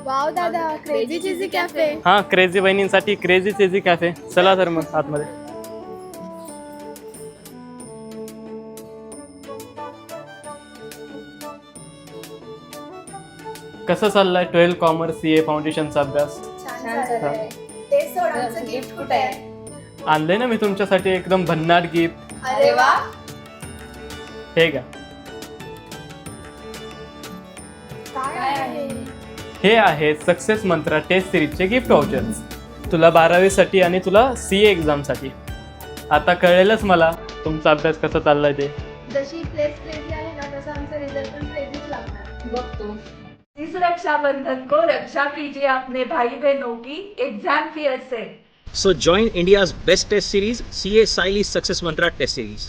Wow दादा, crazy चीझी cafe. हां, crazy बहिणींसाठी क्रेझी चीझी कॅफे. चला तर मग आतमध्ये. कसं चाललंय 12 कॉमर्स CA फाउंडेशनचा अभ्यास? छान चाललंय. ते सोड, आमचं गिफ्ट कुठे आहे? आणले ना मी तुमच्यासाठी एकदम भन्नाट गिफ्ट. अरे वा. हे घ्या. काय आहे? हे आहे सक्सेस मंत्रा टेस्ट सिरीजचे गिफ्ट व्हाउचर्स. तुला 12वी साठी आणि तुला CA एक्झामसाठी. आता कळेलच मला तुमचा अभ्यास कसा चाललाय ते. जशी प्लेस क्रेझी आहे ना, तसं आमचं रिझल्ट पण क्रेझीच लागणार. बघतो. इस रक्षाबंधन को रक्षा कीजिए अपने भाई बहनों की एग्जाम फियर से. So join India's best test series, CA Siley Success Mantra Test Series.